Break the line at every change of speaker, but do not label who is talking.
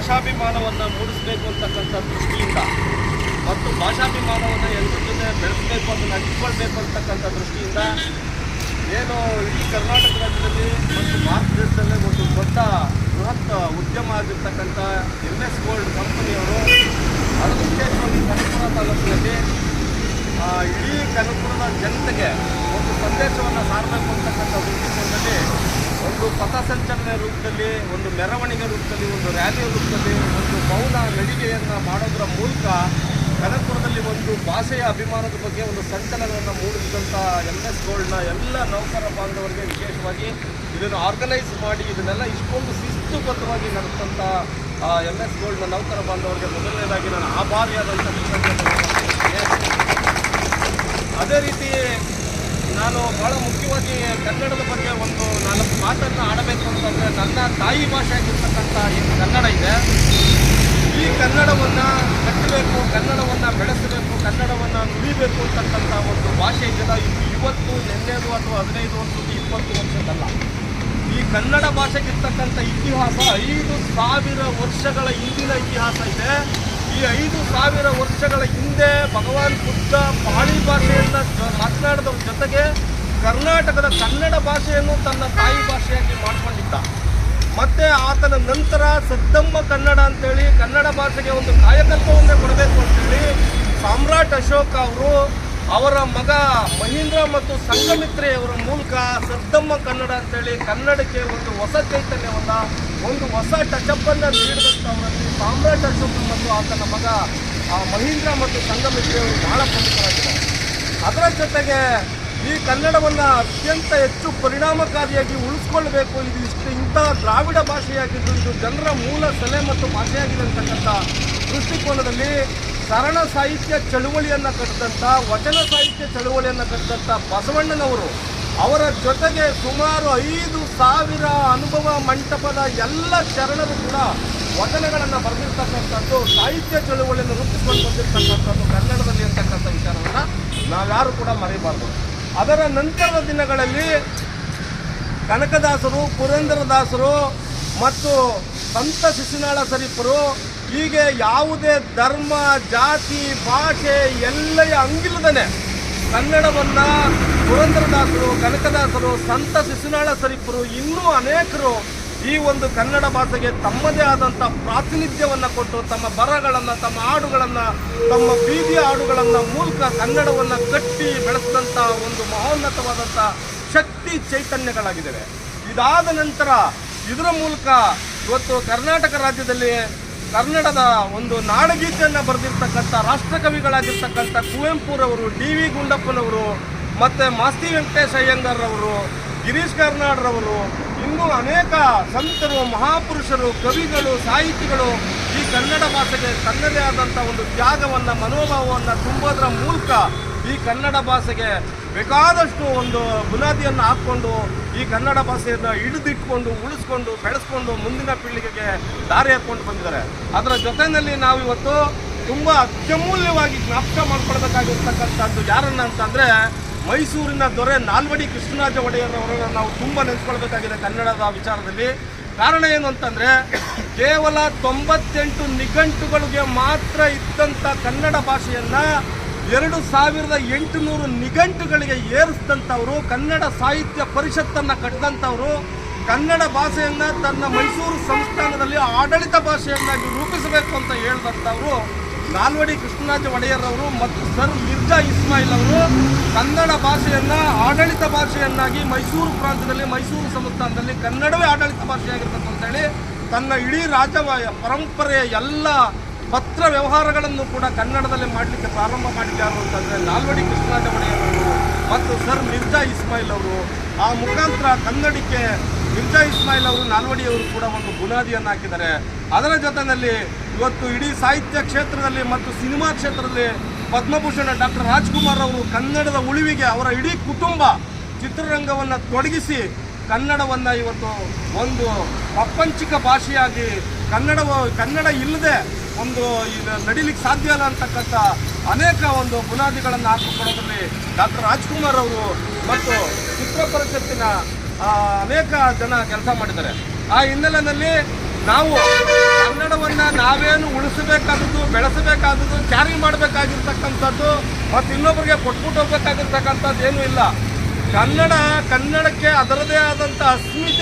ಭಾಷಾಭಿಮಾನವನ್ನು ಮೂಡಿಸಬೇಕು ಅಂತಕ್ಕಂಥ ದೃಷ್ಟಿಯಿಂದ ಮತ್ತು ಭಾಷಾಭಿಮಾನವನ್ನು ಎಲ್ಲರ ಜೊತೆ ಬೆಳೆಸಬೇಕು, ಅದನ್ನು ಹಂಚಿಕೊಳ್ಬೇಕು ಅಂತಕ್ಕಂಥ ದೃಷ್ಟಿಯಿಂದ ಏನು ಇಡೀ ಕರ್ನಾಟಕ ರಾಜ್ಯದಲ್ಲಿ ಮತ್ತು ಭಾರತ ದೇಶದಲ್ಲೇ ಒಂದು ದೊಡ್ಡ ಬೃಹತ್ ಉದ್ಯಮ ಆಗಿರ್ತಕ್ಕಂಥ MS ಗೋಲ್ಡ್ ಕಂಪನಿಯವರು ಅದು ವಿಶೇಷವಾಗಿ ಕನಕಪುರ ತಾಲೂಕಿನಲ್ಲಿ ಇಡೀ ಕನಕಪುರದ ಜನತೆಗೆ ಒಂದು ಸಂದೇಶವನ್ನು ಸಾರಬೇಕು ಅಂತಕ್ಕಂಥ ದೃಷ್ಟಿಕೋನದಲ್ಲಿ ಒಂದು ಪಥಸಂಚಲನೆ ರೂಪದಲ್ಲಿ, ಒಂದು ಮೆರವಣಿಗೆ ರೂಪದಲ್ಲಿ, ಒಂದು ರ್ಯಾಲಿ ರೂಪದಲ್ಲಿ, ಒಂದು ಮೌನ ನಡಿಗೆಯನ್ನು ಮಾಡೋದರ ಮೂಲಕ ಕನಕಪುರದಲ್ಲಿ ಒಂದು ಭಾಷೆಯ ಅಭಿಮಾನದ ಬಗ್ಗೆ ಒಂದು ಸಂಚಲನವನ್ನು ಮೂಡಿಸಿದಂಥ MS ಗೋಲ್ಡ್ನ ಎಲ್ಲ ನೌಕರ ಬಾಂಧವರಿಗೆ ವಿಶೇಷವಾಗಿ ಇದನ್ನು ಆರ್ಗನೈಸ್ ಮಾಡಿ ಇದನ್ನೆಲ್ಲ ಇಷ್ಟೊಂದು ಶಿಸ್ತುಬದ್ಧವಾಗಿ ನಡೆಸಿದಂಥ MS ಗೋಲ್ಡ್ನ ನೌಕರ ಬಾಂಧವರಿಗೆ ಮೊದಲನೇದಾಗಿ ನಾನು ಆಭಾರಿಯಾದಂಥ ಅದೇ ರೀತಿ ನಾನು ಭಾಳ ಮುಖ್ಯವಾಗಿ ಕನ್ನಡದ ಬಗ್ಗೆ ಒಂದು 4 ಮಾತನ್ನು ಆಡಬೇಕು ಅಂತಂದರೆ, ನನ್ನ ತಾಯಿ ಭಾಷೆ ಆಗಿರ್ತಕ್ಕಂಥ ಏನು ಕನ್ನಡ ಇದೆ, ಈ ಕನ್ನಡವನ್ನು ಕಟ್ಟಬೇಕು, ಕನ್ನಡವನ್ನು ಬೆಳೆಸಬೇಕು, ಕನ್ನಡವನ್ನು ನುಡಿಬೇಕು ಅಂತಕ್ಕಂಥ ಒಂದು ಭಾಷೆ ಇದೆಯಲ್ಲ, ಇದು ಇವತ್ತು ನೆನ್ನೆದು ಅಥವಾ 15 ವರ್ಷದ 20 ವರ್ಷದಲ್ಲ. ಈ ಕನ್ನಡ ಭಾಷೆಗಿರ್ತಕ್ಕಂಥ ಇತಿಹಾಸ 5,000 ವರ್ಷಗಳ ಹಿಂದಿನ ಇತಿಹಾಸ ಇದೆ. ಈ 5,000 ವರ್ಷಗಳ ಹಿಂದೆ ಭಗವಾನ್ ಬುದ್ಧ ಪಾಳಿ ಭಾಷೆಯನ್ನು ಮಾತನಾಡಿದವ್ರ ಜೊತೆಗೆ ಕರ್ನಾಟಕದ ಕನ್ನಡ ಭಾಷೆಯನ್ನು ತನ್ನ ತಾಯಿ ಭಾಷೆಯಾಗಿ ಮಾಡಿಕೊಂಡಿದ್ದ. ಮತ್ತು ಆತನ ನಂತರ ಸದ್ದಮ್ಮ ಕನ್ನಡ ಅಂತೇಳಿ ಕನ್ನಡ ಭಾಷೆಗೆ ಒಂದು ಕಾಯಕಲ್ಪವನ್ನೇ ಕೊಡಬೇಕು ಅಂತೇಳಿ ಸಾಮ್ರಾಟ್ ಅಶೋಕ್ ಅವರು ಅವರ ಮಗ ಮಹೀಂದ್ರ ಮತ್ತು ಸಂಘಮಿತ್ರೆ ಅವರ ಮೂಲಕ ಸದ್ದಮ್ಮ ಕನ್ನಡ ಅಂತೇಳಿ ಕನ್ನಡಕ್ಕೆ ಒಂದು ಹೊಸ ಚೈತನ್ಯವನ್ನು, ಒಂದು ಹೊಸ ಟಚಪ್ಪನ್ನು ನೀಡಿದಂಥವರಲ್ಲಿ ಸಾಮ್ರಾಟ್ ಅಶೋಕ್ ಮತ್ತು ಆತನ ಮಗ ಮಹೀಂದ್ರ ಮತ್ತು ಸಂಘಮಿತ್ರೆ ಅವರು ಬಹಳ ಪ್ರಮುಖರಾಗಿದ್ದಾರೆ. ಅದರ ಜೊತೆಗೆ ಈ ಕನ್ನಡವನ್ನು ಅತ್ಯಂತ ಹೆಚ್ಚು ಪರಿಣಾಮಕಾರಿಯಾಗಿ ಉಳಿಸ್ಕೊಳ್ಬೇಕು, ಇದು ಇಂಥ ದ್ರಾವಿಡ ಭಾಷೆಯಾಗಿದ್ದು ಇದು ಜನರ ಮೂಲ ಸೆಲೆ ಮತ್ತು ಭಾಷೆಯಾಗಿದೆ ಅಂತಕ್ಕಂಥ ದೃಷ್ಟಿಕೋನದಲ್ಲಿ ಶರಣ ಸಾಹಿತ್ಯ ಚಳುವಳಿಯನ್ನು ಕಟ್ಟಿದಂಥ, ವಚನ ಸಾಹಿತ್ಯ ಚಳುವಳಿಯನ್ನು ಕಟ್ಟಿದಂಥ ಬಸವಣ್ಣನವರು ಅವರ ಜೊತೆಗೆ ಸುಮಾರು 5,000 ಅನುಭವ ಮಂಟಪದ ಎಲ್ಲ ಶರಣರು ಕೂಡ ವಚನಗಳನ್ನು ಬರೆದಿರ್ತಕ್ಕಂಥದ್ದು, ಸಾಹಿತ್ಯ ಚಳುವಳಿಯನ್ನು ರೂಪಿಸಿಕೊಂಡು ಬಂದಿರತಕ್ಕಂಥದ್ದು ಕನ್ನಡದಲ್ಲಿ ಇರ್ತಕ್ಕಂಥ ವಿಚಾರವನ್ನು ನಾವ್ಯಾರು ಕೂಡ ಮರೆಯಬಾರ್ದು. ಅದರ ನಂತರದ ದಿನಗಳಲ್ಲಿ ಕನಕದಾಸರು, ಪುರಂದರದಾಸರು ಮತ್ತು ಸಂತ ಶಿಶುನಾಳ ಶರೀಫರು ಹೀಗೆ ಯಾವುದೇ ಧರ್ಮ, ಜಾತಿ, ಭಾಷೆ ಎಲ್ಲೆಯ ಅಂಗಿಲ್ಲದೇ ಕನ್ನಡವನ್ನು ಪುರಂದರದಾಸರು, ಕನಕದಾಸರು, ಸಂತ ಶಿಶುನಾಳ ಶರೀಫರು ಇನ್ನೂ ಅನೇಕರು ಈ ಒಂದು ಕನ್ನಡ ಭಾಷೆಗೆ ತಮ್ಮದೇ ಆದಂಥ ಪ್ರಾತಿನಿಧ್ಯವನ್ನು ಕೊಟ್ಟು ತಮ್ಮ ಬರಹಗಳನ್ನು, ತಮ್ಮ ಹಾಡುಗಳನ್ನು, ತಮ್ಮ ಬೀದಿ ಹಾಡುಗಳನ್ನು ಮೂಲಕ ಕನ್ನಡವನ್ನು ಕಟ್ಟಿ ಬೆಳೆಸಿದಂಥ ಒಂದು ಮಹೋನ್ನತವಾದಂಥ ಶಕ್ತಿ ಚೈತನ್ಯಗಳಾಗಿದ್ದಾವೆ. ಇದಾದ ನಂತರ ಇದರ ಮೂಲಕ ಇವತ್ತು ಕರ್ನಾಟಕ ರಾಜ್ಯದಲ್ಲಿ ಕನ್ನಡದ ಒಂದು ನಾಡಗೀತೆಯನ್ನು ಬರೆದಿರ್ತಕ್ಕಂಥ ರಾಷ್ಟ್ರಕವಿಗಳಾಗಿರ್ತಕ್ಕಂಥ ಕುವೆಂಪುರವರು, DV ಗುಂಡಪ್ಪನವರು ಮತ್ತು ಮಾಸ್ತಿ ವೆಂಕಟೇಶ ಅಯ್ಯಂಗಾರ್ರವರು, ಗಿರೀಶ್ ಕಾರ್ನಾಡ್ರವರು, ಇನ್ನೂ ಅನೇಕ ಸಂತರು, ಮಹಾಪುರುಷರು, ಕವಿಗಳು, ಸಾಹಿತಿಗಳು ಈ ಕನ್ನಡ ಭಾಷೆಗೆ ತನ್ನದೇ ಆದಂಥ ಒಂದು ತ್ಯಾಗವನ್ನು, ಮನೋಭಾವವನ್ನು ತುಂಬೋದ್ರ ಮೂಲಕ ಈ ಕನ್ನಡ ಭಾಷೆಗೆ ಬೇಕಾದಷ್ಟು ಒಂದು ಬುನಾದಿಯನ್ನು ಹಾಕ್ಕೊಂಡು ಈ ಕನ್ನಡ ಭಾಷೆಯನ್ನು ಹಿಡಿದಿಟ್ಕೊಂಡು ಉಳಿಸ್ಕೊಂಡು ಬೆಳೆಸ್ಕೊಂಡು ಮುಂದಿನ ಪೀಳಿಗೆಗೆ ದಾರಿ ಹಾಕ್ಕೊಂಡು ಬಂದಿದ್ದಾರೆ. ಅದರ ಜೊತೆಯಲ್ಲಿ ನಾವಿವತ್ತು ತುಂಬ ಅತ್ಯಮೂಲ್ಯವಾಗಿ ಜ್ಞಾಪಕ ಮಾಡ್ಕೊಳ್ಬೇಕಾಗಿರ್ತಕ್ಕಂಥದ್ದು ಯಾರನ್ನ ಅಂತಂದರೆ ಮೈಸೂರಿನ ದೊರೆ ನಾಲ್ವಡಿ ಕೃಷ್ಣರಾಜ ಒಡೆಯರ್ರವರನ್ನು ನಾವು ತುಂಬ ನೆನೆಸ್ಕೊಳ್ಬೇಕಾಗಿದೆ ಕನ್ನಡದ ವಿಚಾರದಲ್ಲಿ. ಕಾರಣ ಏನು ಅಂತಂದರೆ ಕೇವಲ 98 ನಿಘಂಟುಗಳಿಗೆ ಮಾತ್ರ ಇದ್ದಂಥ ಕನ್ನಡ ಭಾಷೆಯನ್ನು 2800 ನಿಘಂಟುಗಳಿಗೆ ಏರಿಸಿದಂಥವರು, ಕನ್ನಡ ಸಾಹಿತ್ಯ ಪರಿಷತ್ತನ್ನು ಕಟ್ಟಿದಂಥವರು, ಕನ್ನಡ ಭಾಷೆಯನ್ನು ತನ್ನ ಮೈಸೂರು ಸಂಸ್ಥಾನದಲ್ಲಿ ಆಡಳಿತ ಭಾಷೆಯನ್ನಾಗಿ ರೂಪಿಸಬೇಕು ಅಂತ ಹೇಳಿದಂಥವರು ನಾಲ್ವಡಿ ಕೃಷ್ಣರಾಜ ಒಡೆಯರ್ರವರು ಮತ್ತು ಸರ್ ಮಿರ್ಜಾ ಇಸ್ಮಾಯಿಲ್ ಅವರು ಕನ್ನಡ ಭಾಷೆಯನ್ನು ಆಡಳಿತ ಭಾಷೆಯನ್ನಾಗಿ ಮೈಸೂರು ಪ್ರಾಂತ್ಯದಲ್ಲಿ, ಮೈಸೂರು ಸಂಸ್ಥಾನದಲ್ಲಿ ಕನ್ನಡವೇ ಆಡಳಿತ ಭಾಷೆಯಾಗಿರ್ತದೆ ಅಂತೇಳಿ ತನ್ನ ಇಡೀ ರಾಜ ಪರಂಪರೆಯ ಎಲ್ಲ ಪತ್ರ ವ್ಯವಹಾರಗಳನ್ನು ಕೂಡ ಕನ್ನಡದಲ್ಲಿ ಮಾಡಲಿಕ್ಕೆ ಪ್ರಾರಂಭ ಮಾಡಿದ್ದಾರೆ ಅಂತಂದರೆ ನಾಲ್ವಡಿ ಕೃಷ್ಣರಾಜ ಒಡೆಯರವರು ಮತ್ತು ಸರ್ ಮಿರ್ಜಾ ಇಸ್ಮಾಯಿಲ್ ಅವರು. ಆ ಮುಖಾಂತರ ಕನ್ನಡಕ್ಕೆ ಮಿರ್ಜಾ ಇಸ್ಮಾಯಿಲ್ ಅವರು, ನಾಲ್ವಡಿಯವರು ಕೂಡ ಒಂದು ಬುನಾದಿಯನ್ನು ಹಾಕಿದ್ದಾರೆ. ಅದರ ಜೊತೆಯಲ್ಲಿ ಇವತ್ತು ಇಡೀ ಸಾಹಿತ್ಯ ಕ್ಷೇತ್ರದಲ್ಲಿ ಮತ್ತು ಸಿನಿಮಾ ಕ್ಷೇತ್ರದಲ್ಲಿ ಪದ್ಮಭೂಷಣ ಡಾಕ್ಟರ್ ರಾಜ್ಕುಮಾರ್ ಅವರು ಕನ್ನಡದ ಉಳಿವಿಗೆ ಅವರ ಇಡೀ ಕುಟುಂಬ ಚಿತ್ರರಂಗವನ್ನು ತೊಡಗಿಸಿ ಕನ್ನಡವನ್ನು ಇವತ್ತು ಒಂದು ಪ್ರಾಪಂಚಿಕ ಭಾಷೆಯಾಗಿ ಕನ್ನಡ ಇಲ್ಲದೆ ಒಂದು ನಡೀಲಿಕ್ಕೆ ಸಾಧ್ಯ ಇಲ್ಲ ಅಂತಕ್ಕಂಥ ಅನೇಕ ಒಂದು ಬುನಾದಿಗಳನ್ನು ಹಾಕಿಕೊಡೋದ್ರಲ್ಲಿ ಡಾಕ್ಟರ್ ರಾಜ್ಕುಮಾರ್ ಅವರು ಮತ್ತು ಚಿತ್ರ ಪರಿಷತ್ತಿನ ಅನೇಕ ಜನ ಕೆಲಸ ಮಾಡಿದ್ದಾರೆ. ಆ ಹಿನ್ನೆಲೆಯಲ್ಲಿ ನಾವು ಕನ್ನಡವನ್ನು ಭಾಷೆನ ನಾವೇನು ಉಳಿಸಬೇಕಾದದ್ದು, ಬೆಳೆಸಬೇಕಾದದ್ದು, ಕ್ಯಾರಿ ಮಾಡಬೇಕಾಗಿರ್ತಕ್ಕಂಥದ್ದು ಮತ್ತು ಇನ್ನೊಬ್ಬರಿಗೆ ಕೊಟ್ಬಿಟ್ಟು ಹೋಗ್ಬೇಕಾಗಿರ್ತಕ್ಕಂಥದ್ದು ಏನೂ ಇಲ್ಲ. ಕನ್ನಡಕ್ಕೆ ಅದರದೇ ಆದಂಥ ಅಸ್ಮಿತೆ